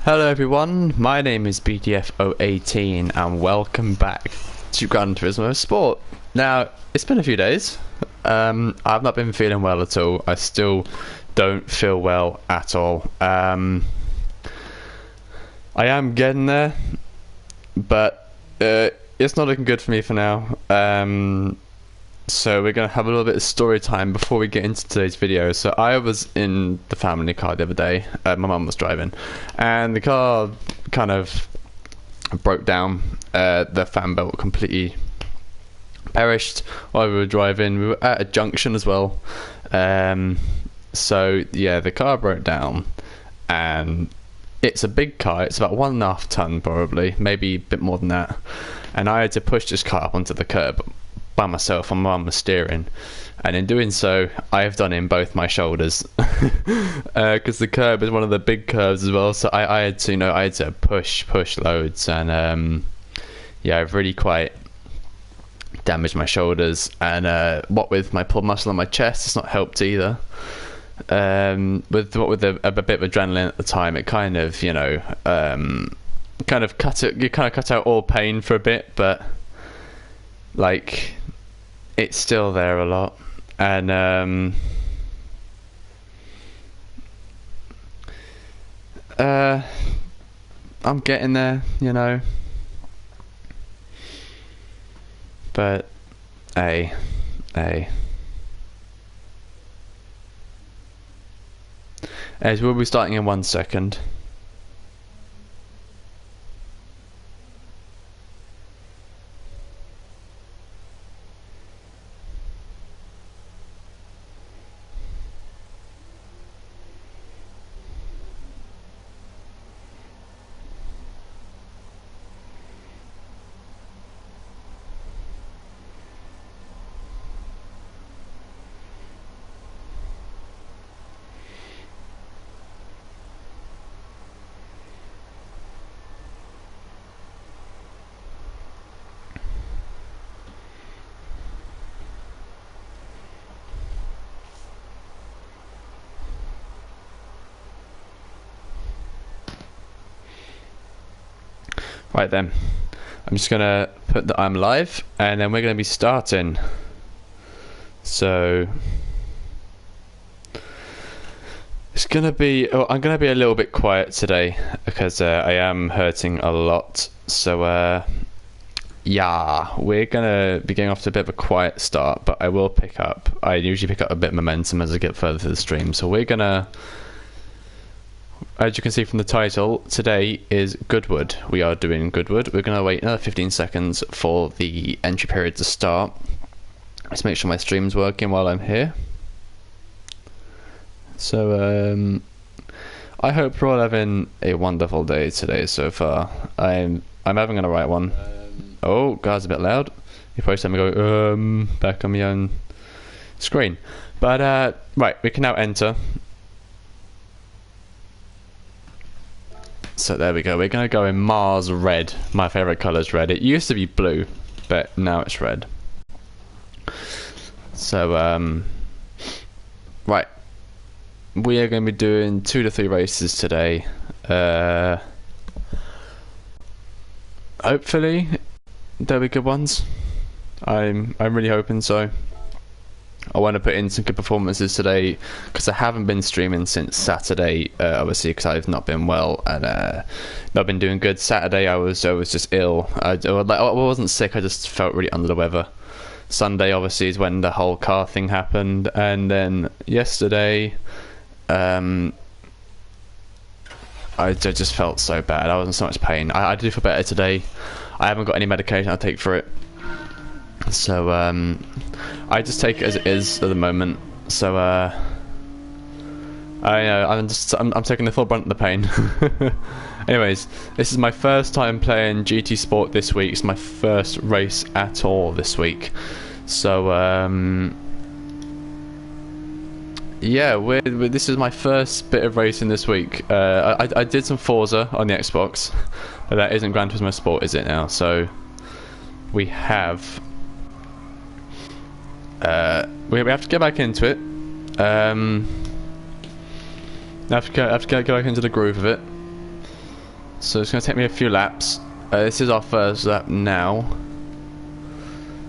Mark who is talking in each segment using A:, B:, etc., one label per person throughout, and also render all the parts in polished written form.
A: Hello everyone, my name is BDF018 and welcome back to Gran Turismo Sport. Now, it's been a few days. I've not been feeling well at all. I still don't feel well at all. I am getting there, but it's not looking good for me for now. So we're going to have a little bit of story time before we get into today's video. So I was in the family car the other day. My mum was driving, and the car kind of broke down. The fan belt completely perished while we were driving. We were at a junction as well. So yeah, the car broke down, and it's a big car. It's about 1.5 ton probably, maybe a bit more than that. And I had to push this car up onto the curb by myself, and my mum was steering, and in doing so I have done in both my shoulders because the curb is one of the big curves as well, so I had to push loads, and yeah, I've really quite damaged my shoulders, and what with my pull muscle on my chest, it's not helped either. With a bit of adrenaline at the time, it kind of cut out all pain for a bit, but like it's still there a lot, and I'm getting there, but as we'll be starting in 1 second. Right then, I'm just gonna put that I'm live, and then we're gonna be starting. So it's gonna be, I'm gonna be a little bit quiet today because I am hurting a lot. So yeah, we're gonna be getting off to a bit of a quiet start, but I will pick up. I usually pick up a bit of momentum as I get further through the stream. So we're gonna, as you can see from the title, today is Goodwood. We are doing Goodwood. We're going to wait another 15 seconds for the entry period to start. Let's make sure my stream's working while I'm here. So I hope we're all having a wonderful day today so far. I'm having an alright one. Oh, God's a bit loud. You probably saw me go back on my own screen. But right, we can now enter. So there we go, we're going to go in Mars Red. My favourite colour is red. It used to be blue, but now it's red. So, right. We are going to be doing 2 to 3 races today. Hopefully, they'll be good ones. I'm really hoping so. I want to put in some good performances today because I haven't been streaming since Saturday, obviously because I've not been well and not been doing good. Saturday I was just ill. I wasn't sick, I just felt really under the weather. Sunday obviously is when the whole car thing happened, and then yesterday I just felt so bad. I was in so much pain. I do feel better today. I haven't got any medication I take for it. So I just take it as it is at the moment. So I'm taking the full brunt of the pain. Anyways, this is my first time playing GT Sport this week. It's my first race at all this week. So yeah, this is my first bit of racing this week. I did some Forza on the Xbox, but that isn't Gran Turismo Sport, is it now? So we have we have to get back into it. I have to go back into the groove of it. So it's going to take me a few laps. This is our first lap now.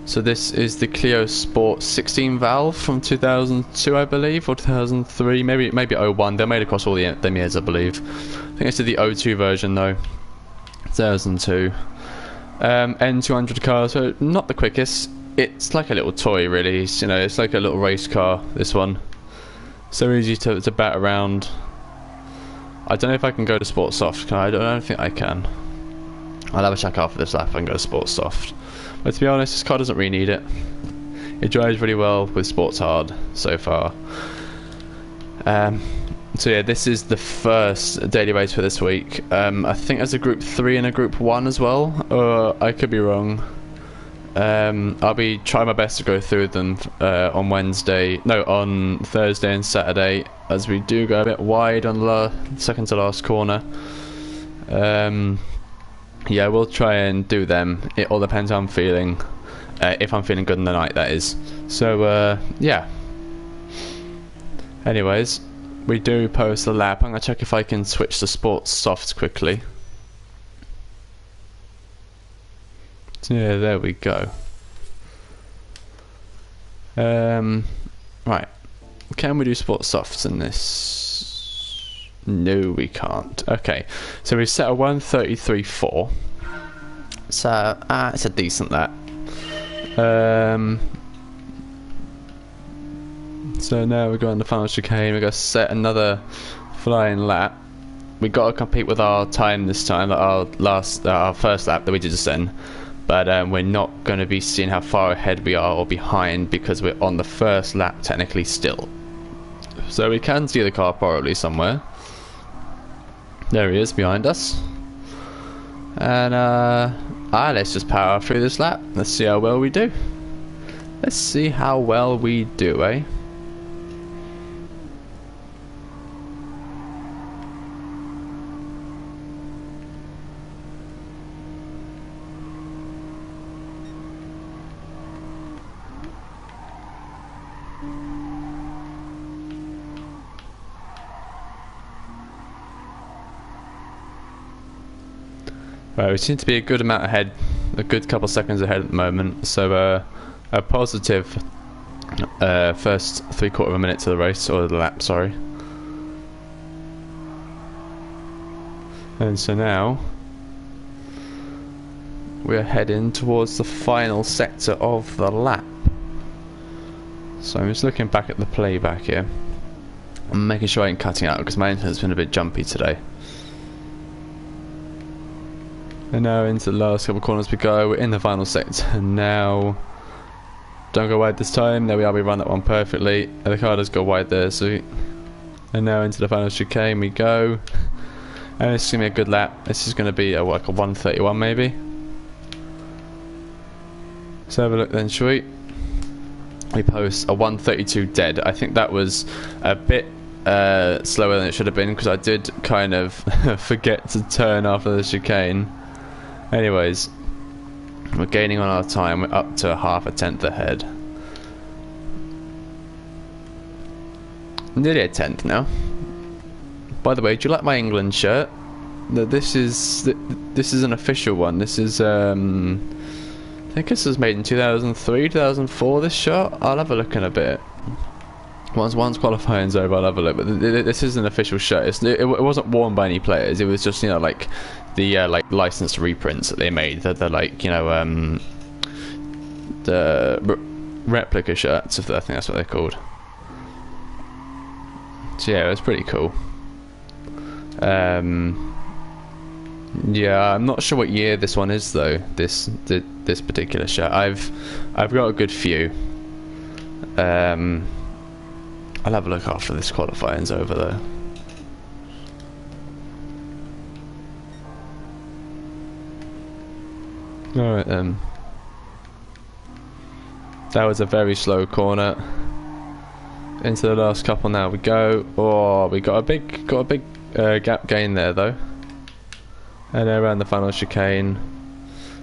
A: So this is the Clio Sport 16 valve from 2002, I believe, or 2003, maybe 01. They're made across all them years, I believe. I think it's the 02 version though. 2002. N200 car, so not the quickest. It's like a little toy, really. You know, it's like a little race car. This one, so easy to bat around. I don't know if I can go to Sport Soft. I don't think I can. I'll have a check after this lap if I can go to Sport Soft. But to be honest, this car doesn't really need it. It drives really well with Sports Hard so far. So yeah, this is the first daily race for this week. I think there's a Group 3 and a Group 1 as well. I could be wrong. I'll be trying my best to go through them on Thursday and Saturday, as we do go a bit wide on the second to last corner. Yeah, we'll try and do them. It all depends how I'm feeling. If I'm feeling good in the night, that is. So, yeah. Anyways, we do post a lap. I'm going to check if I can switch to Sports Softs quickly. So, yeah, there we go. Right. Can we do Sports Softs in this? No, we can't. Okay, so we set a 1:33.4. So it's a decent lap. So now we're going to the final chicane. We're going to set another flying lap. We got to compete with our time this time, like our first lap that we did just then. But we're not going to be seeing how far ahead we are or behind, because we're on the first lap technically still. So we can see the car probably somewhere. There he is behind us. And let's just power through this lap. Let's see how well we do. Let's see how well we do, eh? Right, we seem to be a good amount ahead, a good couple seconds ahead at the moment. So a positive first 3/4 of a minute to the race, or the lap, sorry. And so now we're heading towards the final sector of the lap. So I'm just looking back at the playback here. I'm making sure I ain't cutting out because my internet's been a bit jumpy today. And now into the last couple of corners we go. We're in the final sector and now. Don't go wide this time. There we are. We run that one perfectly. And the car does go wide there. So, and now into the final chicane we go. And this is gonna be a good lap. This is gonna be like a 1:31 maybe. So have a look then, shall we? We post a 1:32 dead. I think that was a bit slower than it should have been, because I did kind of forget to turn after the chicane. Anyways, we're gaining on our time. We're up to half a tenth ahead. Nearly a tenth now. By the way, do you like my England shirt? This is an official one. This is I think this was made in 2003, 2004. This shirt. I'll have a look in a bit. Once qualifying's over, I'll have a look. But this is an official shirt. It wasn't worn by any players. It was just, you know, like the like licensed reprints that they made. They're like, you know, the replica shirts. I think that's what they're called. So yeah, it was pretty cool. Yeah, I'm not sure what year this one is though. This particular shirt. I've got a good few. I'll have a look after this qualifying's over though. Alright then. That was a very slow corner. Into the last couple now we go. Oh, we got a big gap gain there though. And around the final chicane.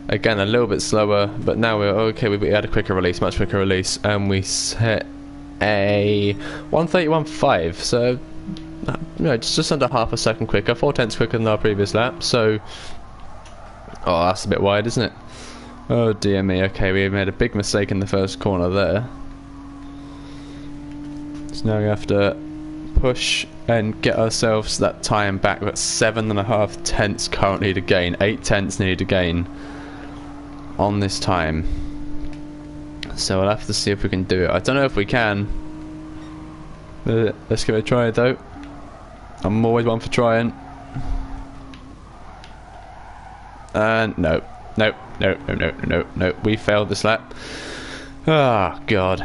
A: Again, a little bit slower, but now we're okay. We had a quicker release, much quicker release, and we set a 1:31.5. So No, just under half a second quicker, 4/10 quicker than our previous lap. So, oh, that's a bit wide, isn't it? Oh dear me. Okay, we made a big mistake in the first corner there. So now we have to push and get ourselves that time back. We've got 7.5 tenths currently to gain. 8 tenths needed to gain on this time. So we'll have to see if we can do it. I don't know if we can. Let's give it a try though. I'm always one for trying. And no. No. We failed this lap. Ah, oh, God.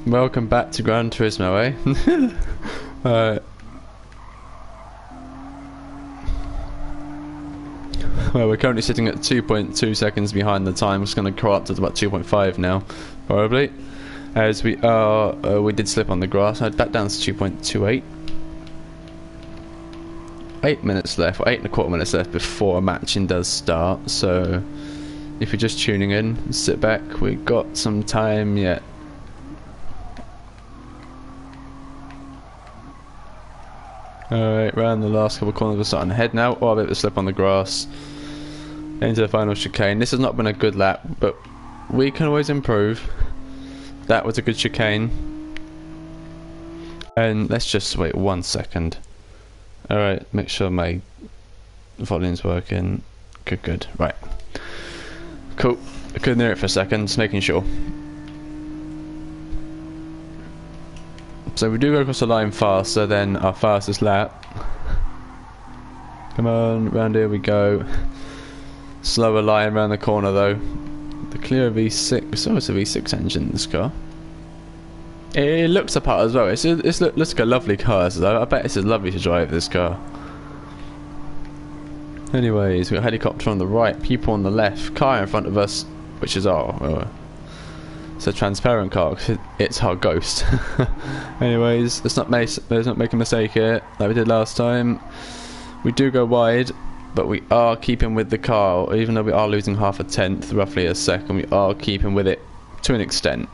A: Welcome back to Gran Turismo, eh? Alright. Well, we're currently sitting at 2.2 seconds behind the time. It's going to go up to about 2.5 now, probably. As we are, we did slip on the grass. Back down to 2.28. 8 minutes left, or 8.25 minutes left before matching does start. So, if you're just tuning in, sit back. We've got some time yet. Alright, round the last couple of corners, we're starting to head now. Oh, a bit of a slip on the grass. Into the final chicane. This has not been a good lap, but we can always improve. That was a good chicane. And let's just wait 1 second. Alright, make sure my volume's working. Good. Right. Cool. I couldn't hear it for a second, just making sure. So we do go across the line faster than our fastest lap. Come on, round here we go. Slower line around the corner though. The Clio V6, so it's a V6 engine in this car. It looks apart as well. It looks like a lovely car though. I bet it's lovely to drive this car. Anyways, we've got a helicopter on the right, people on the left, car in front of us, which is our... it's a transparent car, it's our ghost. Anyways, let's not make a mistake here, like we did last time. We do go wide, but we are keeping with the car, even though we are losing half a tenth, roughly a second, we are keeping with it to an extent.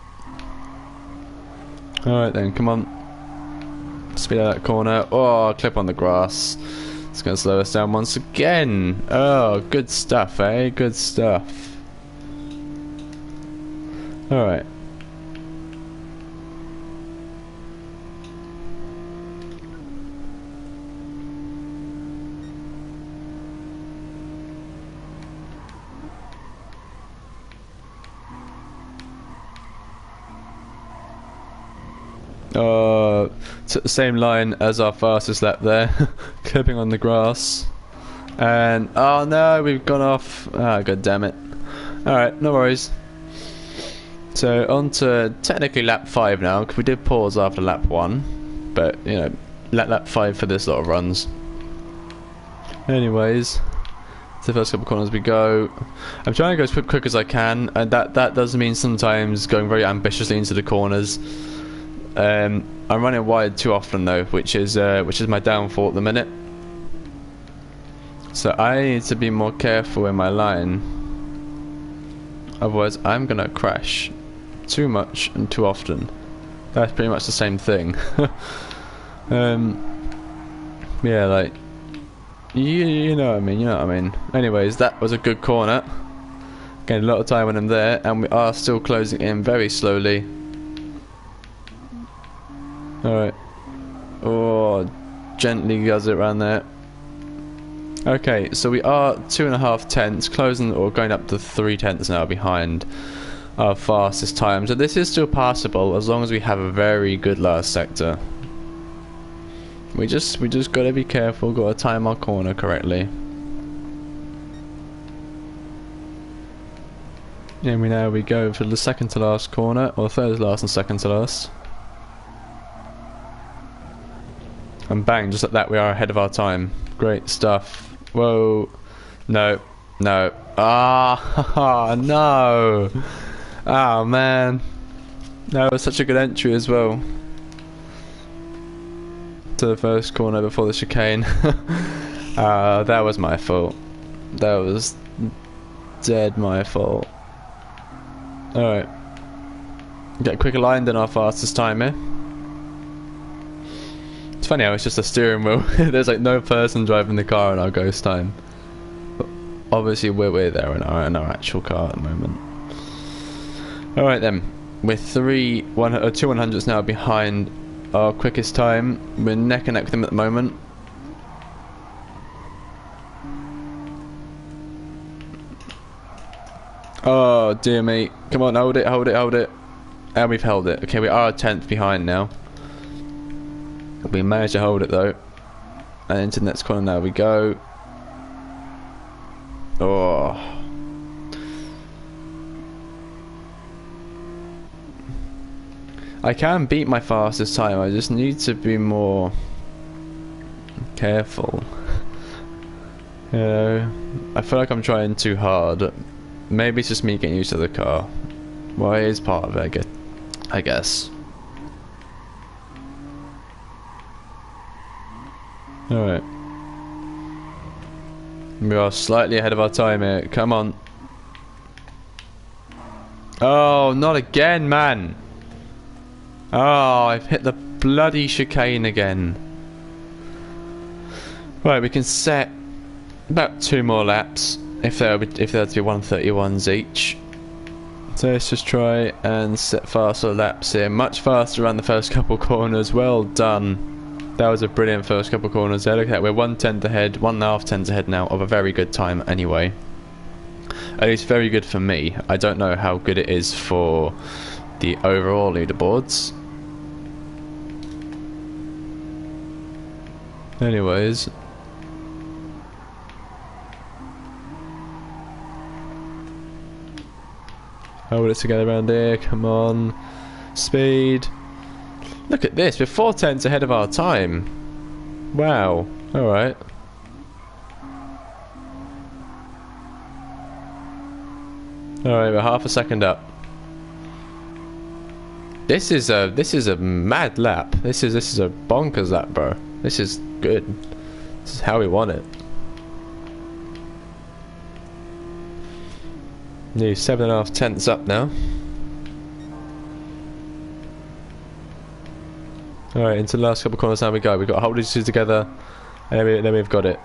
A: Alright then, come on. Speed out that corner. Oh, clip on the grass. It's going to slow us down once again. Oh, good stuff, eh? Good stuff. Alright. Took the same line as our fastest lap there. Clipping on the grass. And, oh no, we've gone off. Ah, god damn it. Alright, no worries. So on to technically lap 5 now, because we did pause after lap 1, but you know, lap 5 for this lot of runs. Anyways, to the first couple of corners we go. I'm trying to go as quick as I can, and that does mean sometimes going very ambitiously into the corners. I'm running wide too often though, which is my downfall at the minute. So I need to be more careful in my line. Otherwise, I'm gonna crash too much and too often. That's pretty much the same thing. Yeah, like you know what I mean. You know what I mean. Anyways, that was a good corner. Gained a lot of time when I'm there, and we are still closing in very slowly. Alright. Oh, gently does it around there. Okay, so we are 2.5 tenths, closing or going up to 3 tenths now behind our fastest time. So this is still passable as long as we have a very good last sector. We just gotta be careful, gotta time our corner correctly. And now we go for the second to last corner, or third to last and second to last. And bang, just like that we are ahead of our time. Great stuff. Whoa. No. No. Ah, no. Oh man. That was such a good entry as well. To the first corner before the chicane. That was my fault. That was dead my fault. Alright. Get a quicker line than our fastest time here. funny how it's just a steering wheel. There's like no person driving the car in our ghost time. But obviously we're there in our actual car at the moment. Alright then, we're 2 100s now behind our quickest time. We're neck and neck with them at the moment. Oh dear me, come on, hold it, hold it, hold it. And we've held it. Okay, we are a 10th behind now. We managed to hold it though. And into the next corner now we go. Oh. I can beat my fastest time, I just need to be more careful. You know, I feel like I'm trying too hard. Maybe it's just me getting used to the car. Well, it is part of it, I guess. Alright. We are slightly ahead of our time here. Come on. Oh, not again, man. Oh, I've hit the bloody chicane again. Right, we can set about 2 more laps if there were to be 131s each. So let's just try and set faster laps here. Much faster around the first couple corners. Well done. That was a brilliant first couple corners there. Look at that, we're 1/10 ahead, 1.5 tenths ahead now of a very good time anyway. At least very good for me. I don't know how good it is for the overall leaderboards. Anyways. Hold it together around here, come on. Speed. Look at this, we're 4 tenths ahead of our time. Wow, alright. Alright, we're half a second up. This is a mad lap. This is a bonkers lap, bro. This is good. This is how we want it. Nearly 7.5 tenths up now. Alright, into the last couple of corners now we go. We've got to hold these two together. And then we've got it.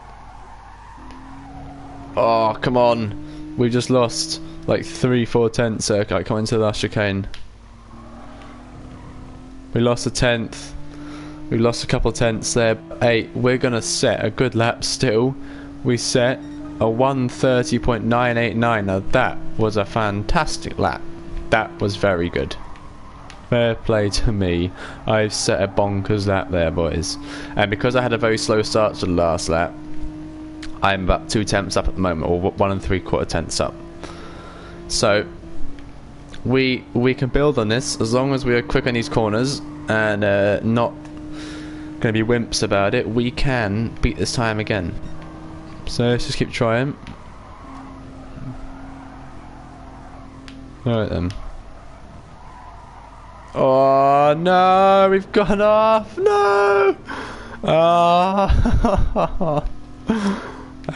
A: Oh, come on. We've just lost like 3-4 tenths. Okay, come into the last chicane. We lost a tenth. We lost a couple of tenths there. 8. We're going to set a good lap still. We set a 1:30.989. Now that was a fantastic lap. That was very good. Fair play to me. I've set a bonkers lap there, boys. And because I had a very slow start to the last lap, I'm about 2 tenths up at the moment, or 1 3/4 tenths up. So we can build on this as long as we are quick on these corners and not going to be wimps about it. We can beat this time again. So let's just keep trying. Alright then. Oh no, we've gone off. No. Oh,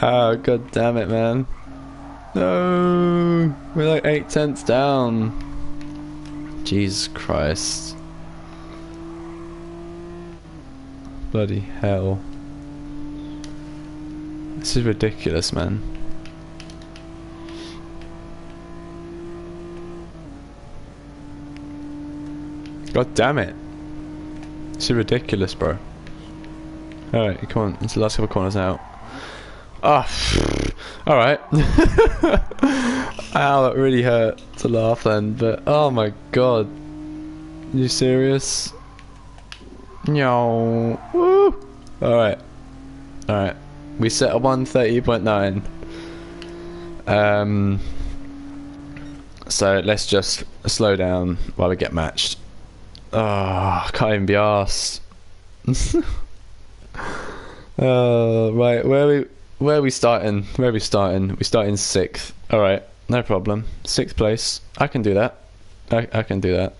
A: oh god damn it, man. No, we're like 8 tenths down. Jesus Christ. Bloody hell. This is ridiculous, man. God damn it. This is ridiculous, bro. Alright, come on. It's the last couple of corners now. Ah, oh, alright. Ow, that really hurt to laugh then, but oh my god. Are you serious? No. Woo! Alright. Alright. We set a 1:30.9. So let's just slow down while we get matched. Oh, I can't even be arsed. Right, where are we starting? Where are we starting? We start in 6th. Alright, no problem. 6th place. I can do that. I can do that.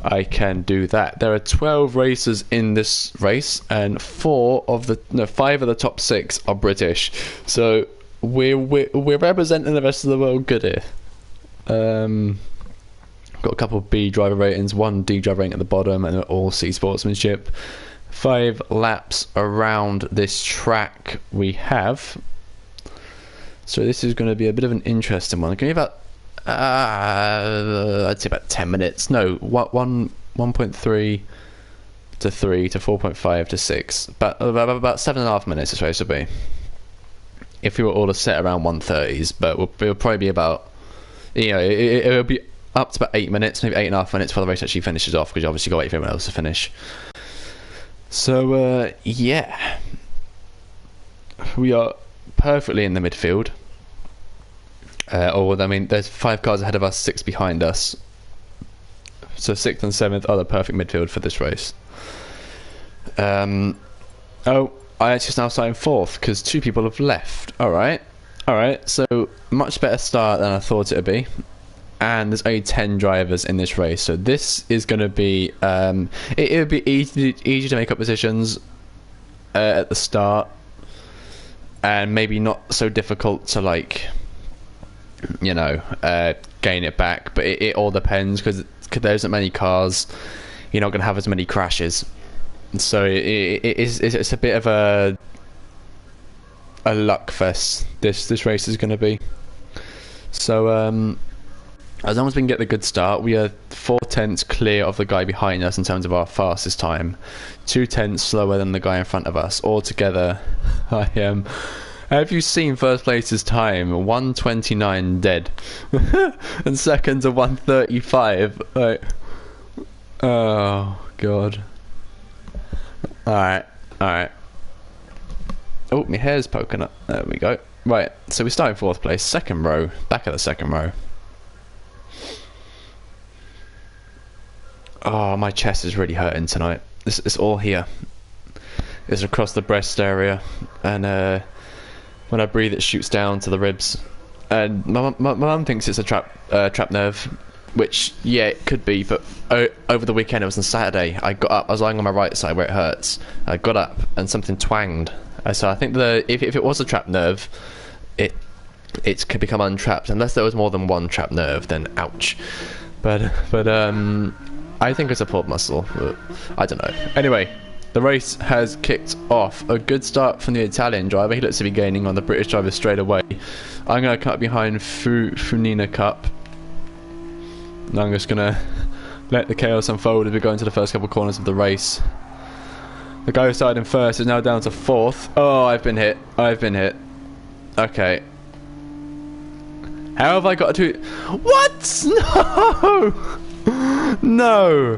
A: I can do that. There are 12 racers in this race, and 5 of the top 6 are British. So we're representing the rest of the world good here. Got got a couple of B driver ratings, 1 D driver rating at the bottom, and all C sportsmanship. 5 laps around this track we have. So this is going to be a bit of an interesting one. Give me about, I'd say about 10 minutes. No, 1.3 to 3 to 4.5 to 6. About 7.5 minutes is supposed to be. If we were all to set around 130s, but it'll probably be about, you know, it'll be up to about 8 minutes, maybe 8.5 minutes before the race actually finishes off, because you obviously got to wait for everyone else to finish. So, yeah. We are perfectly in the midfield. Or, I mean, there's 5 cars ahead of us, 6 behind us. So 6th and 7th are the perfect midfield for this race. Oh, I actually now starting 4th, because 2 people have left. Alright, so much better start than I thought it would be. And there's only 10 drivers in this race, so this is going to be it would be easy to make up positions at the start, and maybe not so difficult to, like, you know, gain it back, but it all depends, because there isn't many cars, you're not going to have as many crashes, so it's a bit of a luck fest this race is going to be. So as long as we can get the good start, we are 4 tenths clear of the guy behind us in terms of our fastest time, 2 tenths slower than the guy in front of us. Altogether, I am. Have you seen first place's time? 1:29 dead, and seconds are 1:35. Like, oh god. All right. Oh, my hair's poking up. There we go. Right, so we start in 4th place, 2nd row, back of the 2nd row. Oh, my chest is really hurting tonight. It's all here. It's across the breast area, and when I breathe, it shoots down to the ribs. And my mum thinks it's a trap nerve, which, yeah, it could be. But over the weekend, it was on Saturday. I got up. I was lying on my right side where it hurts. I got up and something twanged. So I think if it was a trap nerve, it could become untrapped. Unless there was more than one trap nerve, then ouch. But I think it's a pulled muscle. But I don't know. Anyway, the race has kicked off. A good start from the Italian driver. He looks to be gaining on the British driver straight away. I'm going to cut behind Funina Cup. And I'm just going to let the chaos unfold as we go into the first couple corners of the race. The guy who started in first is now down to 4th. Oh, I've been hit. Okay. How have I got to... What? No! No!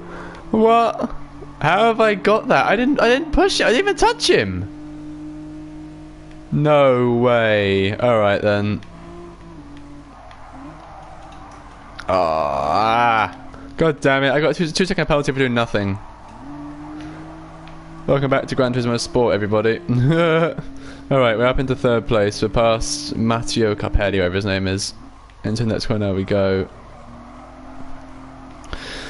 A: What? How have I got that? I didn't push it. I didn't even touch him. No way. Alright then. God damn it. I got a 2-second penalty for doing nothing. Welcome back to Gran Turismo Sport, everybody. Alright, we're up into 3rd place. We're past Matteo Capelli, whatever his name is. Into the next corner we go.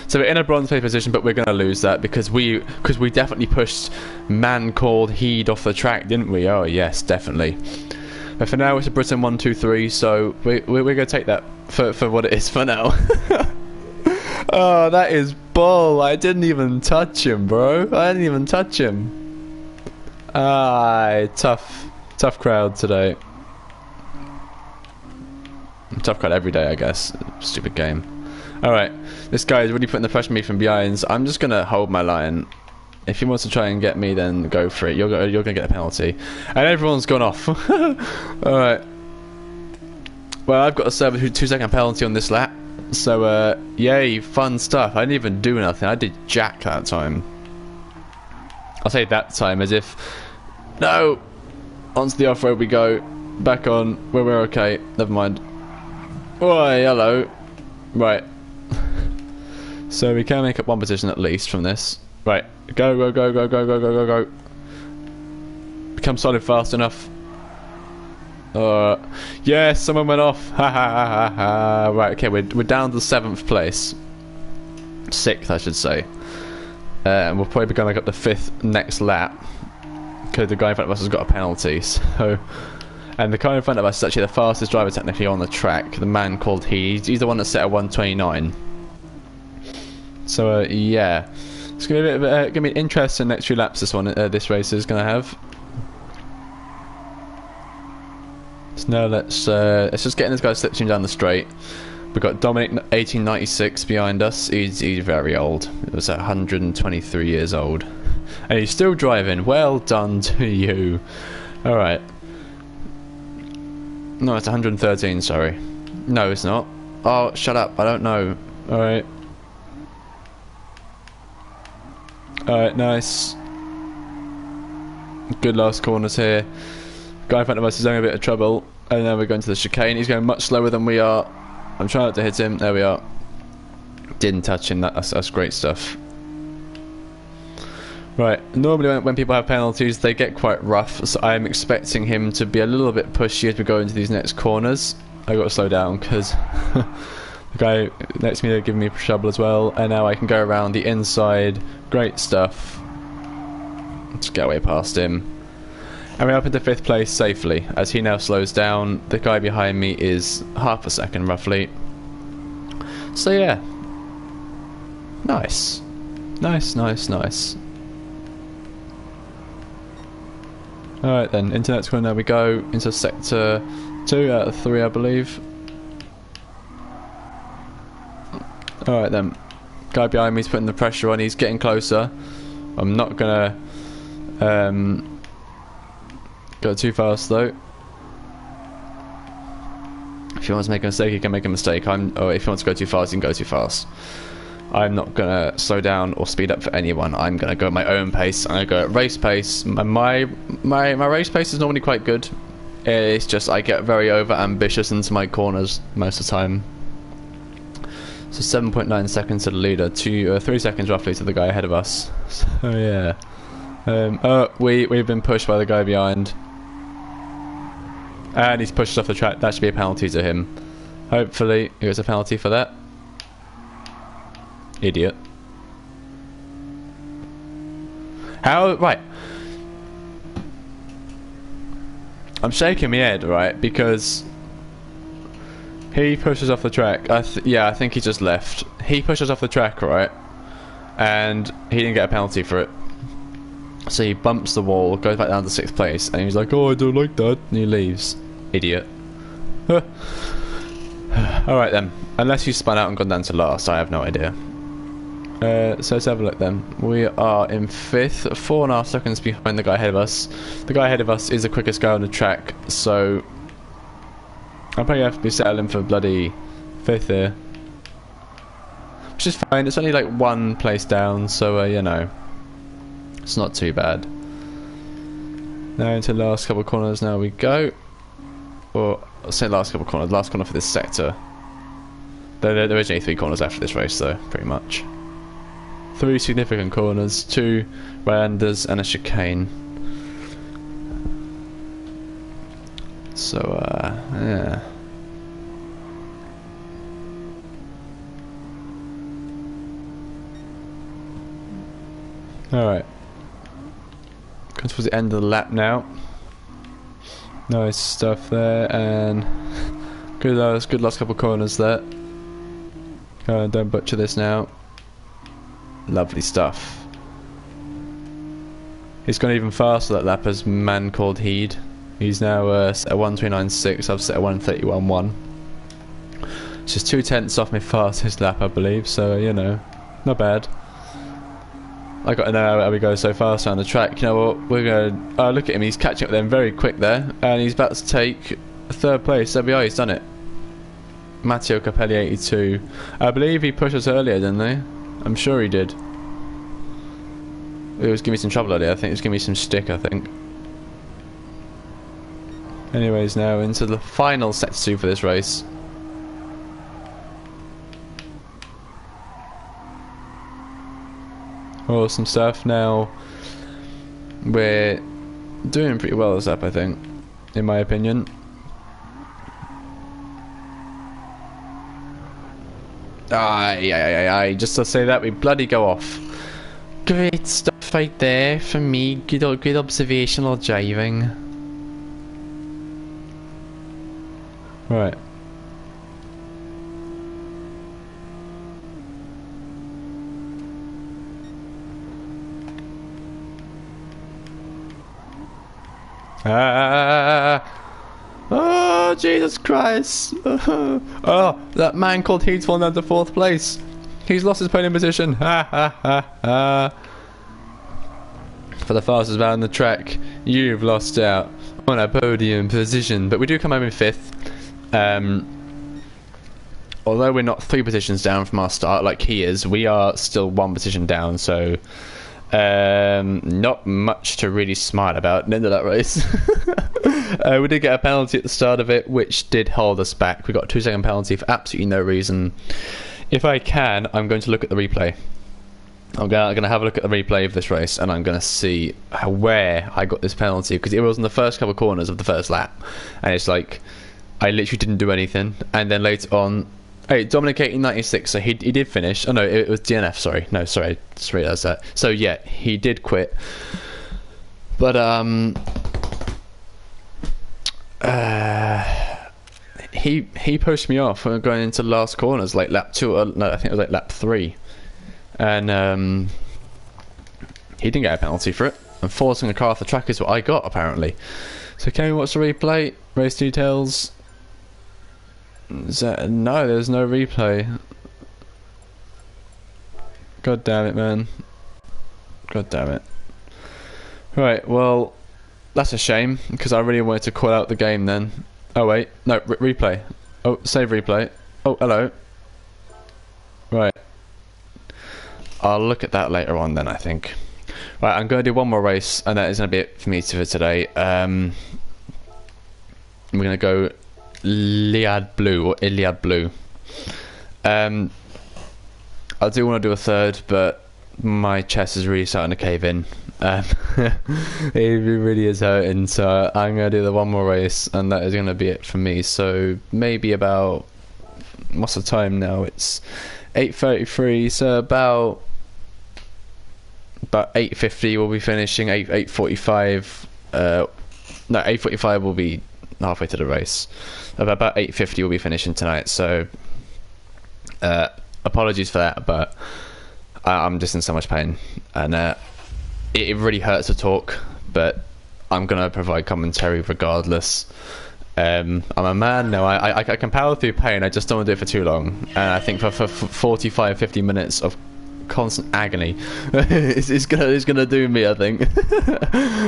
A: So we're in a bronze place position, but we're going to lose that because we definitely pushed man called Heed off the track, didn't we? Oh yes, definitely. But for now it's a Britain 1, 2, 3, so we're going to take that for what it is for now. Oh, that is bull. I didn't even touch him, bro. I didn't even touch him. Tough crowd today. Tough crowd every day, I guess. Stupid game. Alright, this guy is really putting the pressure on me from behind. I'm just going to hold my line. If he wants to try and get me, then go for it. You're going to get a penalty. And everyone's gone off. Alright. Well, I've got to serve a 2-second penalty on this lap. So, yay, fun stuff. I didn't even do nothing. I did jack that time. I'll say that time as if... No! Onto the off-road we go. Back on. We're okay. Never mind. Oi, hello. Right. So we can make up one position at least from this. Right. Go. Become solid fast enough. Yes, someone went off. Ha ha ha. Right, okay, we're down to 7th place. 6th, I should say. And we'll probably be going up the 5th next lap. Because the guy in front of us has got a penalty, so... And the car in front of us is actually the fastest driver technically on the track. The man called Heed. He's the one that set at 1:29. So yeah, it's gonna be a bit of, gonna be interesting next few laps. This race is gonna have. So now let's just get in this guy slipstream down the straight. We've got Dominic 1896 behind us. He's very old. It was 123 years old, and he's still driving. Well done to you. All right. No, it's 113. Sorry. No, it's not. Oh, shut up. I don't know. All right. Alright, nice. Good last corners here. Guy in front of us is having a bit of trouble. And then we're going to the chicane. He's going much slower than we are. I'm trying not to hit him. There we are. Didn't touch him. That's great stuff. Right. Normally when people have penalties, they get quite rough. So I'm expecting him to be a little bit pushy as we go into these next corners. I've got to slow down because the guy next to me is giving me trouble as well. And now I can go around the inside. Great stuff. Let's get away past him. And we're up into 5th place safely as he now slows down. The guy behind me is half a second roughly. So yeah. Nice. Nice, nice, nice. Alright then, into next corner we go. Into sector 2 out of 3 I believe. Alright then. Guy behind me is putting the pressure on, he's getting closer. I'm not gonna go too fast though. If he wants to make a mistake, he can make a mistake. Or if he wants to go too fast, he can go too fast. I'm not gonna slow down or speed up for anyone. I'm gonna go at my own pace. I'm gonna go at race pace. My race pace is normally quite good. It's just I get very over ambitious into my corners most of the time. So 7.9 seconds to the leader, 3 seconds roughly to the guy ahead of us. So yeah. We've been pushed by the guy behind. And he's pushed off the track. That should be a penalty to him. Hopefully he gets a penalty for that. Idiot. How? Right. I'm shaking my head, right, because he pushes off the track. Yeah, I think he just left. He pushes off the track, right, and he didn't get a penalty for it. So he bumps the wall, goes back down to 6th place, and he's like, "Oh, I don't like that," and he leaves. Idiot. Alright then. Unless you spun out and gone down to last, I have no idea. So let's have a look then. We are in 5th, 4.5 seconds behind the guy ahead of us. The guy ahead of us is the quickest guy on the track, so I'll probably have to be settling for bloody 5th here. Which is fine, it's only like 1 place down, so you know, it's not too bad. Now into the last couple of corners now we go. Or, I'll say last couple of corners, last corner for this sector. There is only 3 corners after this race though, pretty much. 3 significant corners, 2 rounders and a chicane. So, yeah. Alright. Comes towards the end of the lap now. Nice stuff there, and good last couple of corners there. Don't butcher this now. Lovely stuff. He's gone even faster that lap as man called Heed. He's now set at 1:29.6. I've set at 1:31.1. It's just 2/10 off my fastest lap, I believe. So you know, not bad. I got to know how we go so fast around the track. You know what? We're going. Oh, look at him. He's catching up with them very quick there, and he's about to take 3rd place. There we are. He's done it. Matteo Capelli 82. I believe he pushed us earlier, didn't he? I'm sure he did. It was giving me some trouble earlier. I think it was giving me some stick. I think. Anyways, now into the final set 2 for this race. Awesome stuff. Now we're doing pretty well this lap, I think, in my opinion. Just to say that, we bloody go off. Great stuff right there for me. Good observational driving. Right. Oh, Jesus Christ. Oh, that man called Heat's fallen down to 4th place. He's lost his podium position. For the fastest man on the track, you've lost out on a podium position. But we do come home in 5th. Although we're not 3 positions down from our start like he is, we are still 1 position down, so not much to really smile about at the end of that race. We did get a penalty at the start of it, which did hold us back. We got a 2-second penalty for absolutely no reason. If I can, I'm going to look at the replay. I'm going to have a look at the replay of this race, and I'm going to see where I got this penalty, because it was in the first couple of corners of the first lap, and it's like I literally didn't do anything. And then later on, hey, Dominic 1896, so he did finish. Oh no, it was DNF, sorry. No, sorry, I just realised that. So yeah, he did quit. But he pushed me off going into the last corners, like lap 2, no, I think it was like lap 3. And he didn't get a penalty for it. And forcing a car off the track is what I got, apparently. So can we watch the replay? Race details. No, there's no replay. God damn it, man. God damn it. Right, well, that's a shame, because I really wanted to call out the game then. Oh wait, no, replay. Oh, save replay. Oh, hello. Right. I'll look at that later on then, I think. Right, I'm going to do one more race, and that is going to be it for me for today. We're going to go Iliad Blue, or Iliad Blue. I do want to do a third, but my chest is really starting to cave in. It really is hurting, so I'm going to do the one more race, and that is going to be it for me. So maybe about, what's the time now? It's 8:33, so about 8:50 we'll be finishing. 8:45. No, 8:45 will be halfway to the race. About 8:50 we'll be finishing tonight. So apologies for that, but I'm just in so much pain, and it really hurts to talk, but I'm gonna provide commentary regardless. I'm a man now. I can power through pain. I just don't want to do it for too long. And I think for 45-50 minutes of constant agony, it's gonna do me, I think.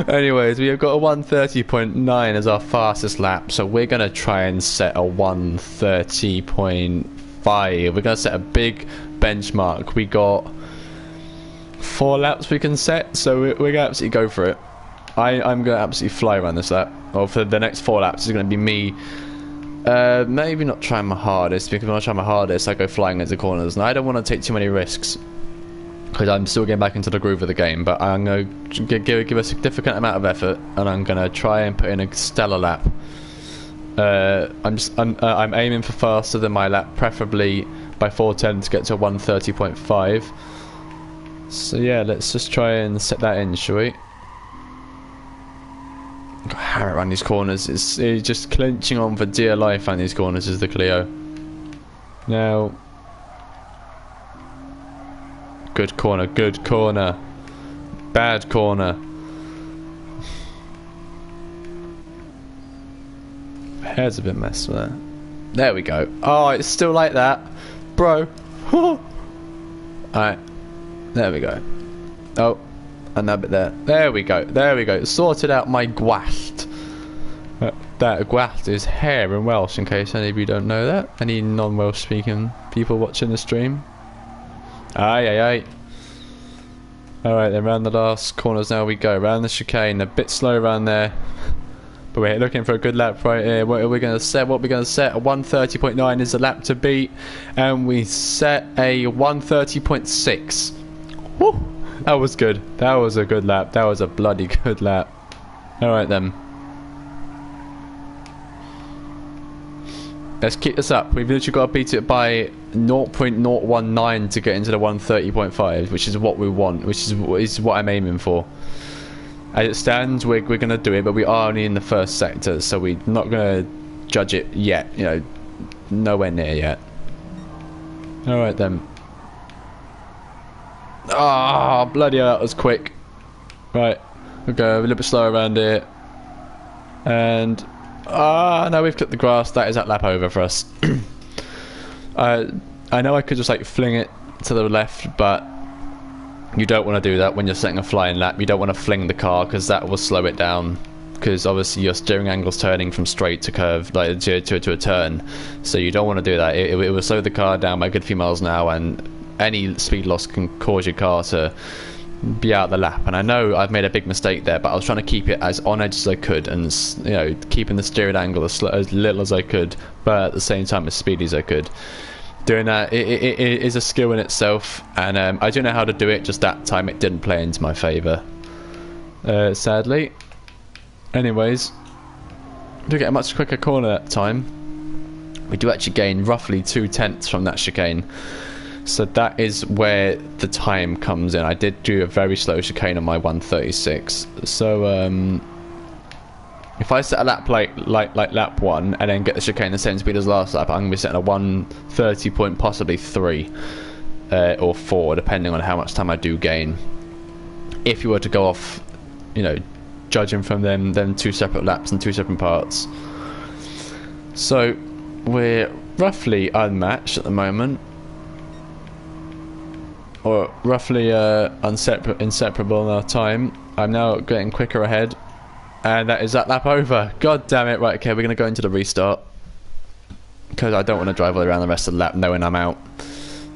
A: Anyways, we have got a 1:30.9 as our fastest lap, so we're gonna try and set a 1:30.5. We're gonna set a big benchmark. We got 4 laps we can set, so we're gonna absolutely go for it. I'm gonna absolutely fly around this lap. Well, for the next 4 laps, it's gonna be me. Maybe not trying my hardest, because when I try my hardest, I go flying into corners, and I don't want to take too many risks, because I'm still getting back into the groove of the game. But I'm gonna give a significant amount of effort, and I'm gonna try and put in a stellar lap. I'm aiming for faster than my lap, preferably by 4:10 to get to 1:30.5. So yeah, let's just try and set that in, shall we? Hammer around these corners. It's just clenching on for dear life around these corners is the Clio. Now, good corner, bad corner. Hair's a bit messed with that. There we go. Oh, it's still like that, bro. Alright, there we go. Oh, another bit there. There we go. Sorted out my gwaft. That gwaft is hair in Welsh, in case any of you don't know that. Any non-Welsh speaking people watching the stream. Aye. Alright, then round the last corners now we go. Round the chicane, a bit slow around there. But we're looking for a good lap right here. What are we going to set? A 1:30.9 is the lap to beat. And we set a 1:30.6. Woo! That was good. That was a good lap. That was a bloody good lap. Alright then. Let's keep this up. We've literally got to beat it by 0.019 to get into the 1:30.5, which is what we want, which is what I'm aiming for. As it stands, we're going to do it, but we are only in the first sector, so we're not going to judge it yet. You know, nowhere near yet. Alright then. Ah, bloody hell, that was quick. Right, we'll go a little bit slower around here. And no, we've clipped the grass. That is that lap over for us. I know I could just like fling it to the left, but you don't want to do that when you're setting a flying lap. You don't want to fling the car because that will slow it down, because obviously your steering angle's turning from straight to curve, like to a turn, so you don't want to do that. It will slow the car down by a good few miles an hour, and any speed loss can cause your car to be out of the lap. And I know I've made a big mistake there, but I was trying to keep it as on edge as I could, and you know, keeping the steering angle as little as I could, but at the same time as speedy as I could. Doing that, it is a skill in itself, and I do know how to do it, just that time it didn't play into my favour, sadly. Anyways, we do get a much quicker corner that time. We do actually gain roughly 2/10 from that chicane, so that is where the time comes in. I did do a very slow chicane on my 136, so if I set a lap like lap 1 and then get the chicane the same speed as last lap, I'm going to be setting a 130 point, possibly 3 or 4, depending on how much time I do gain. If you were to go off, you know, judging from them 2 separate laps and 2 separate parts. So we're roughly unmatched at the moment, or roughly inseparable in our time. I'm now getting quicker ahead. And that is that lap over. God damn it. Right, okay, we're going to go into the restart, because I don't want to drive all around the rest of the lap knowing I'm out.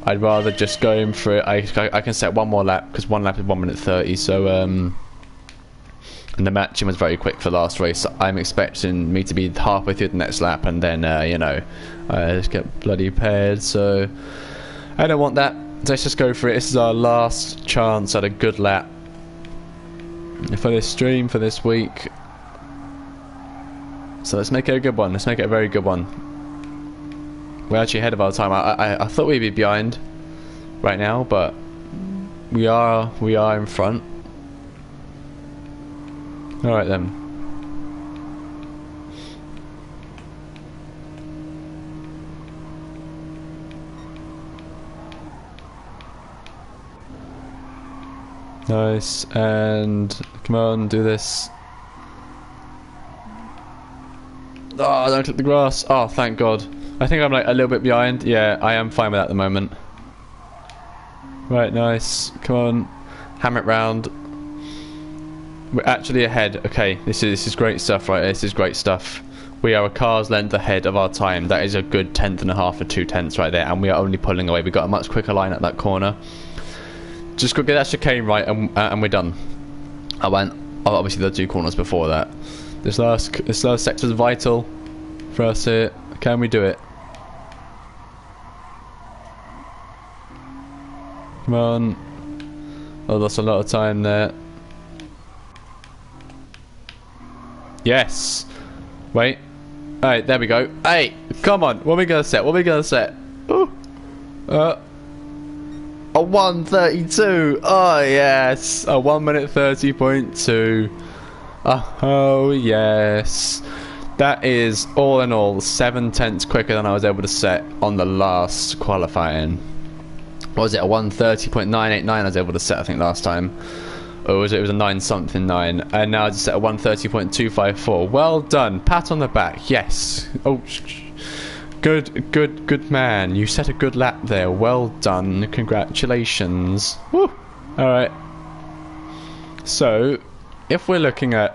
A: I'd rather just go in for it. I can set one more lap, because one lap is 1 minute 30, so and the matching was very quick for the last race. So I'm expecting me to be halfway through the next lap, and then you know, just get bloody paired, so I don't want that. Let's just go for it. This is our last chance at a good lap for this stream, for this week. So let's make it a good one. Let's make it a very good one. We're actually ahead of our time. I thought we'd be behind right now, but we are in front. Alright then. Nice, and come on, do this. Oh, don't clip the grass. Oh, thank God. I think I'm like a little bit behind. Yeah, I am fine with that at the moment. Right, nice. Come on, hammer it round. We're actually ahead. Okay, this is great stuff, right? This is great stuff. We are a car's length ahead of our time. That is a good 1/10.5 or 2/10 right there, and we are only pulling away. We've got a much quicker line at that corner. Just got to get that chicane right, and we're done. I went obviously the 2 corners before that. This last sector is vital for us here. Can we do it? Come on. Oh, that's a lot of time there. Yes. Wait. Alright, there we go. Hey, come on. What are we gonna set? What are we gonna set? Ooh. A 1:32. Oh yes. A 1 minute 30.2. Oh yes. That is all in all 7/10 quicker than I was able to set on the last qualifying. What was it? A 1:30.989 I was able to set, I think, last time. Or was it? It was a 9 something 9, and now I just set a 1:30.254. Well done. Pat on the back. Yes. Oh. Good man. You set a good lap there. Well done. Congratulations. Woo. Alright. So, if we're looking at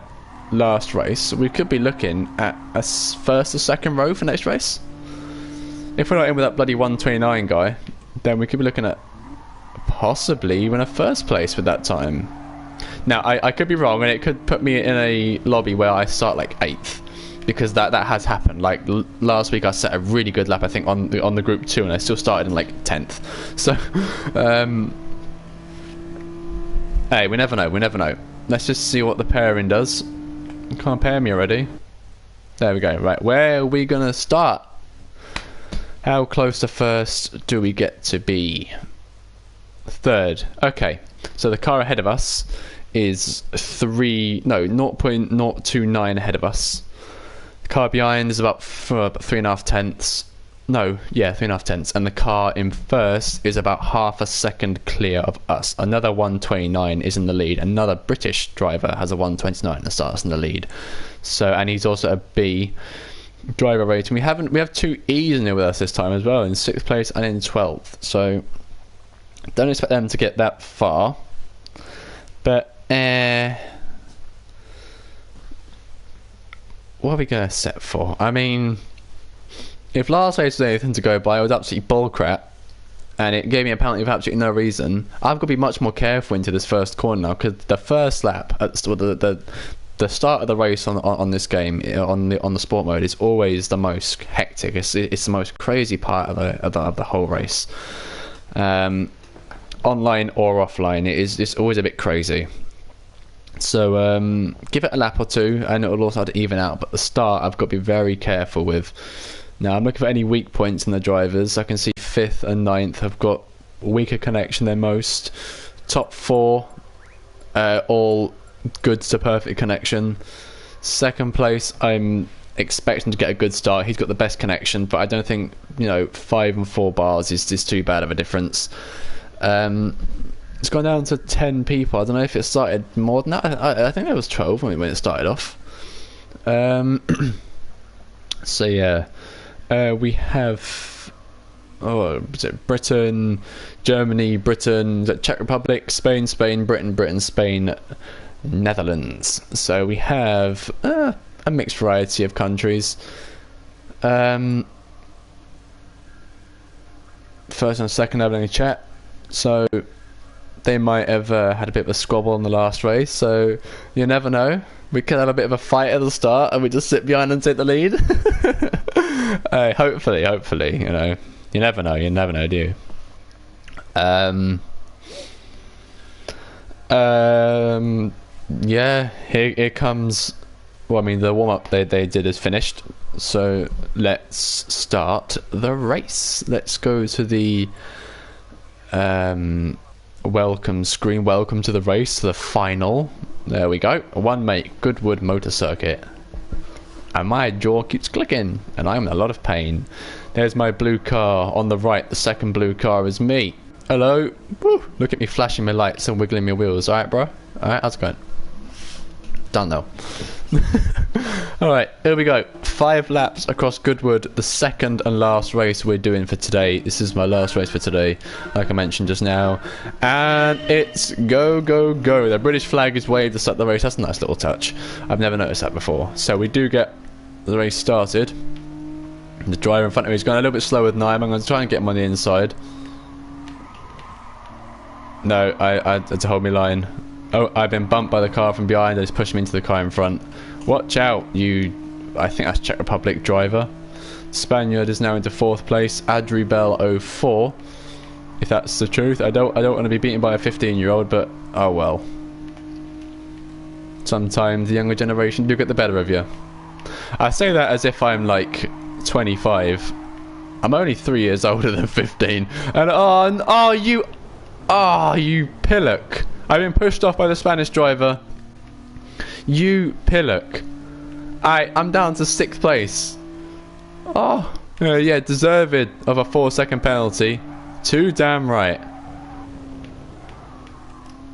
A: last race, we could be looking at a first or second row for next race. If we're not in with that bloody 129 guy, then we could be looking at possibly even a first place with that time. Now, I could be wrong, and it could put me in a lobby where I start like 8th. Because that has happened. Like last week I set a really good lap, I think, on the group 2, and I still started in like 10th. So hey, we never know, we never know. Let's just see what the pairing does. You can't pair me already. There we go. Right, where are we gonna start? How close to first do we get to be? 3rd. Okay, so the car ahead of us is 0.029 ahead of us. Car behind is about 3.5 tenths. No, yeah, 3.5 tenths. And the car in first is about half a second clear of us. Another 129 is in the lead. Another British driver has a 129 and starts in the lead. So, and he's also a B driver rating. We have two E's in there with us this time as well, in 6th place and in 12th. So don't expect them to get that far. But what are we gonna set for? I mean, if last race was anything to go by, it was absolutely bullcrap, and it gave me a penalty for absolutely no reason. I've got to be much more careful into this first corner now, because the first lap at the start of the race on this game on the sport mode is always the most hectic. It's the most crazy part of the whole race. Online or offline, it's always a bit crazy. So give it a lap or two, and it will also have to even out. But the start, I've got to be very careful with. Now I'm looking for any weak points in the drivers. I can see 5th and 9th have got weaker connection than most. Top 4, all good to perfect connection. 2nd place, I'm expecting to get a good start. He's got the best connection, but I don't think 5 and 4 bars is too bad of a difference. It's gone down to 10 people. I don't know if it started more than that. I think it was 12 when it started off. So yeah, we have is it Britain, Germany, Britain, Czech Republic, Spain, Britain, Spain, Netherlands. So we have a mixed variety of countries. First and second having a chat, so they might have had a bit of a squabble in the last race, so you never know. We could have a bit of a fight at the start and we just sit behind and take the lead. Hopefully, you never know, do you? Yeah, here comes. Well, I mean, the warm-up they did is finished, so let's start the race. Let's go to the welcome screen. Welcome to the race, to the final. There we go. One mate, Goodwood Motor Circuit. And my jaw keeps clicking, and I'm in a lot of pain. There's my blue car on the right. The second blue car is me. Hello. Woo. Look at me flashing my lights and wiggling my wheels. Alright, bro? Alright, how's it going? Done though. Alright, here we go. 5 laps across Goodwood, the second and last race we're doing for today. This is my last race for today, like I mentioned just now. And it's go, go, go. The British flag is waved to start the race. That's a nice little touch. I've never noticed that before. So we do get the race started. The driver in front of me is going a little bit slower than I am. I'm going to try and get him on the inside. No, I had to hold my line. Oh, I've been bumped by the car from behind. It's pushed me into the car in front. Watch out, you. I think that's Czech Republic driver. Spaniard is now into 4th place. Adri Bell 04. If that's the truth, I don't want to be beaten by a 15-year-old, but oh well. Sometimes the younger generation do get the better of you. I say that as if I'm like 25. I'm only 3 years older than 15. And you pillock. I've been pushed off by the Spanish driver. You pillock. I'm down to 6th place. Oh, yeah, deserved of a 4-second penalty. Too damn right.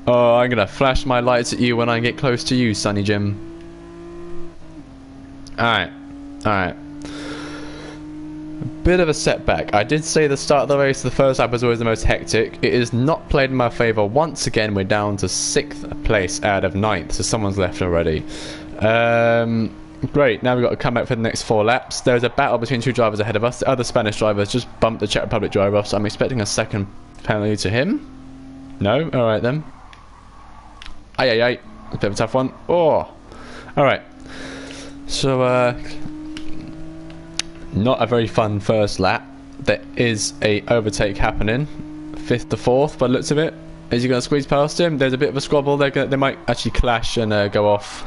A: Oh, I'm gonna flash my lights at you when I get close to you, Sonny Jim. Alright. Bit of a setback. I did say the start of the race, the first lap was always the most hectic. It is not played in my favour. Once again, we're down to 6th place out of 9th, so someone's left already. Great, now we've got to come back for the next 4 laps. There's a battle between 2 drivers ahead of us. The other Spanish driver has just bumped the Czech Republic driver off, so I'm expecting a second penalty to him. No? Alright then. Aye. It's a bit of a tough one. Oh! Alright. So, not a very fun first lap. There is a overtake happening. 5th to 4th by the looks of it. Is he going to squeeze past him? There's a bit of a squabble. They might actually clash and go off.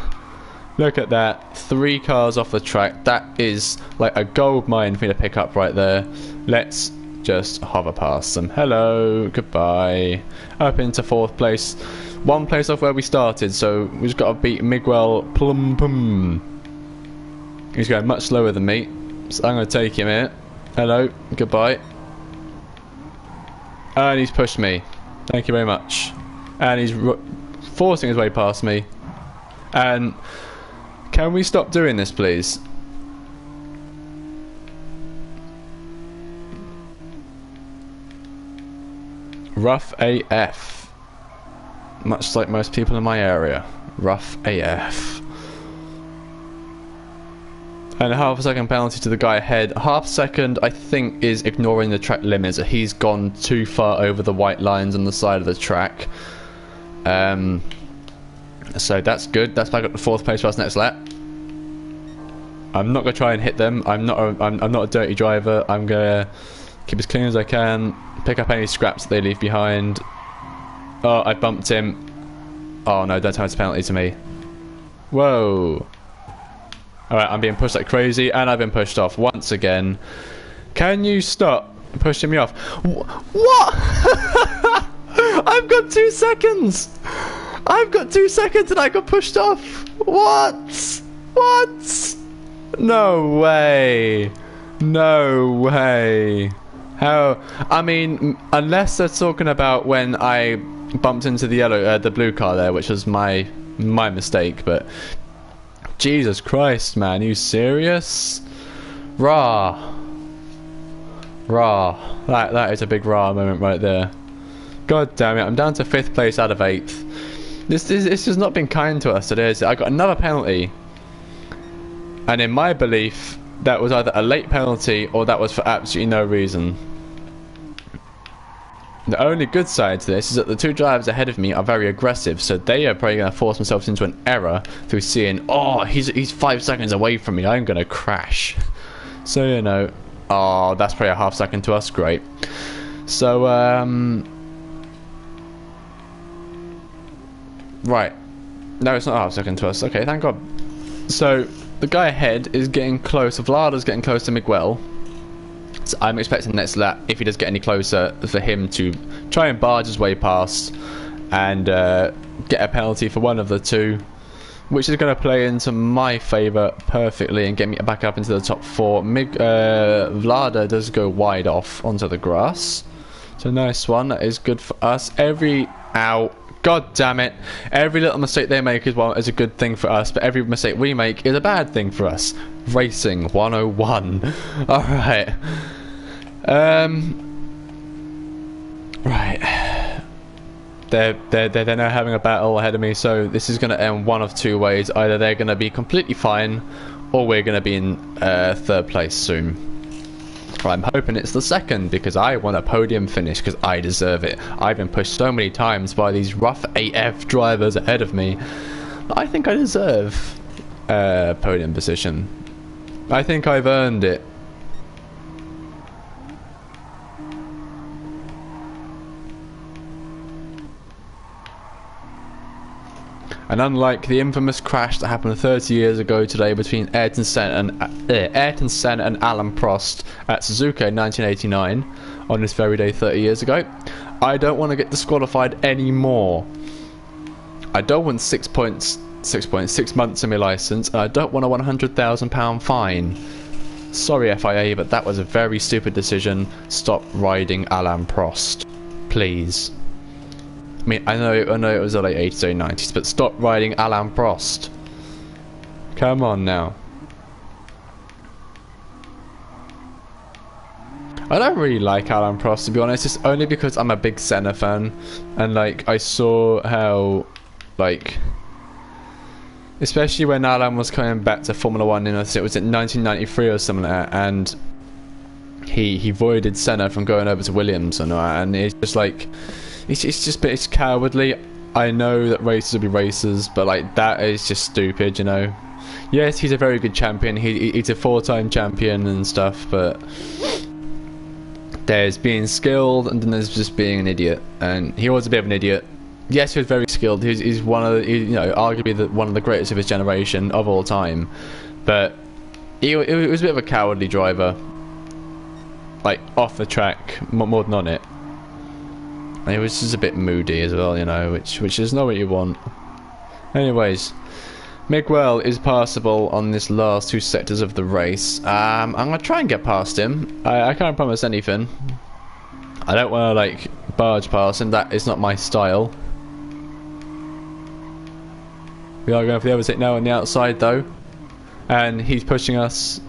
A: Look at that. 3 cars off the track. That is like a gold mine for me to pick up right there. Let's just hover past them. Hello. Goodbye. Up into 4th place. 1 place off where we started, so we've just got to beat Miguel Plum. He's going much slower than me, so I'm going to take him here. Hello, goodbye. And he's pushed me. Thank you very much. And he's forcing his way past me. And can we stop doing this, please? Rough AF. Much like most people in my area. Rough AF. And a half a second penalty to the guy ahead. Half a second, I think, is ignoring the track limits. He's gone too far over the white lines on the side of the track. So that's good. That's back up to 4th place for us next lap. I'm not gonna try and hit them. I'm not a dirty driver. I'm gonna keep as clean as I can. Pick up any scraps that they leave behind. Oh, I bumped him. Oh no! Don't tell me it's a penalty to me. Whoa. Alright, I'm being pushed like crazy, and I've been pushed off once again. Can you stop pushing me off? What? I've got 2 seconds! I've got 2 seconds and I got pushed off! What? What? No way! No way! How? I mean, unless they're talking about when I bumped into the blue car there, which was my mistake, but... Jesus Christ, man, are you serious? Rah. Rah. That is a big rah moment right there. God damn it, I'm down to 5th place out of 8th. This has not been kind to us today. I got another penalty. And in my belief, that was either a late penalty or that was for absolutely no reason. The only good side to this is that the 2 drivers ahead of me are very aggressive, so they are probably going to force themselves into an error through seeing, oh, he's 5 seconds away from me, I'm going to crash. So, you know, oh, that's probably a half second to us, great. So, right. No, it's not a half second to us, okay, thank God. So, the guy ahead is getting close, Vlada's getting close to Miguel. So I'm expecting next lap, if he does get any closer, for him to try and barge his way past and get a penalty for one of the 2, which is going to play into my favour perfectly and get me back up into the top 4. Vlada does go wide off onto the grass. It's a nice one. That is good for us. Ow. God damn it. Every little mistake they make is a good thing for us, but every mistake we make is a bad thing for us. Racing 101. Alright. Right. They're now having a battle ahead of me, so this is going to end one of 2 ways. Either they're going to be completely fine, or we're going to be in 3rd place soon. I'm hoping it's the second, because I want a podium finish, because I deserve it. I've been pushed so many times by these rough AF drivers ahead of me. I think I deserve a podium position. I think I've earned it. And unlike the infamous crash that happened 30 years ago today between Ayrton Senna and Alan Prost at Suzuka in 1989, on this very day 30 years ago, I don't want to get disqualified anymore. I don't want 6 months in my licence, and I don't want a £100,000 fine. Sorry FIA, but that was a very stupid decision. Stop riding Alan Prost, please. I mean, I know it was the late 80s, early 90s, but stop riding Alan Prost. Come on now. I don't really like Alan Prost, to be honest. It's only because I'm a big Senna fan, and like I saw how, like, especially when Alan was coming back to Formula 1 in, I think it was in 1993 or something like that, and he voided Senna from going over to Williams, and it's just like, it's cowardly. I know that races will be races, but like that is just stupid, you know. Yes, he's a very good champion. He's a 4-time champion and stuff, but there's being skilled and then there's just being an idiot, and he was a bit of an idiot. Yes, he was very skilled. He's one of the, you know, arguably one of the greatest of his generation of all time, but he was a bit of a cowardly driver, like off the track more than on it. And he was just a bit moody as well, you know, which is not what you want. Anyways, Miguel is passable on this last 2 sectors of the race. I'm gonna try and get past him. I can't promise anything. I don't want to like barge past him. That is not my style. We are going for the overtake now on the outside though, and he's pushing us.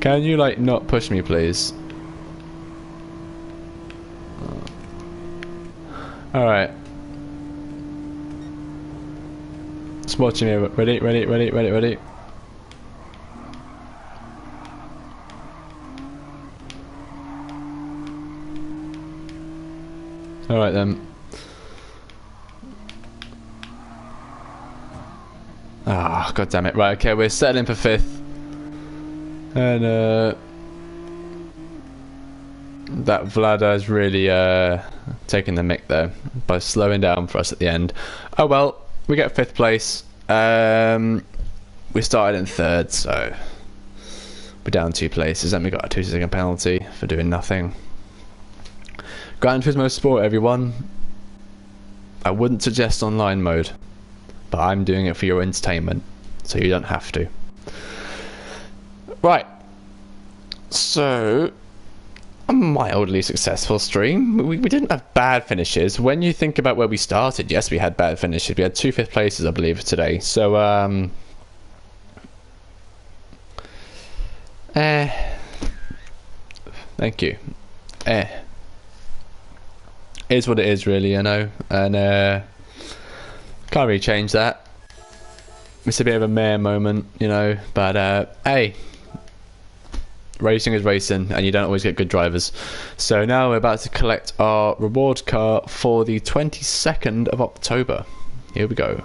A: Can you like not push me, please? All right. Just watching me. Ready, ready, ready, ready, ready. All right then. Ah, god damn it. Right, okay, we're settling for 5th. And that Vlada is really taking the mick though by slowing down for us at the end. Oh well, we get 5th place. We started in 3rd, so we're down 2 places, and we got a 2-second penalty for doing nothing. Gran Turismo Sport, everyone. I wouldn't suggest online mode, but I'm doing it for your entertainment, so you don't have to. Right, so a mildly successful stream. We didn't have bad finishes. When you think about where we started, yes, we had bad finishes. We had 2 5th places, I believe, today. So, thank you. Is what it is, really, you know, and can't really change that. It's a bit of a meh moment, you know, but hey. Racing is racing, and you don't always get good drivers. So now we're about to collect our reward car for the 22nd of October. Here we go.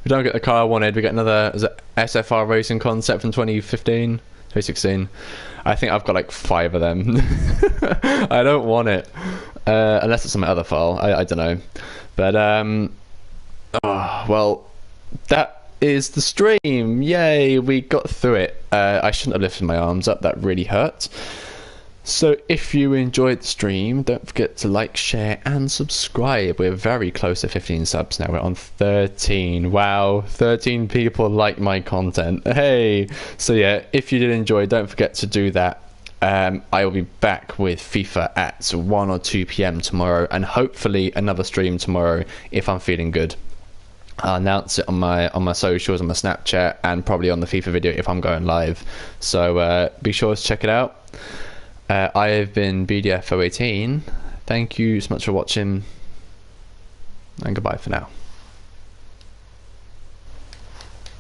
A: We don't get the car I wanted. We get another SFR racing concept from 2015, 2016. I think I've got like 5 of them. I don't want it, unless it's on my other file. I don't know. But oh, well, that is the stream. Yay, we got through it. I shouldn't have lifted my arms up. That really hurt. So if you enjoyed the stream, don't forget to like, share and subscribe. We're very close to 15 subs now. We're on 13. Wow, 13 people like my content. Hey, so yeah, if you did enjoy, don't forget to do that. I will be back with FIFA at 1 or 2 p.m. tomorrow, and hopefully another stream tomorrow if I'm feeling good. I'll announce it on my socials, on my Snapchat, and probably on the FIFA video if I'm going live. So be sure to check it out. I have been BDF018. Thank you so much for watching, and goodbye for now.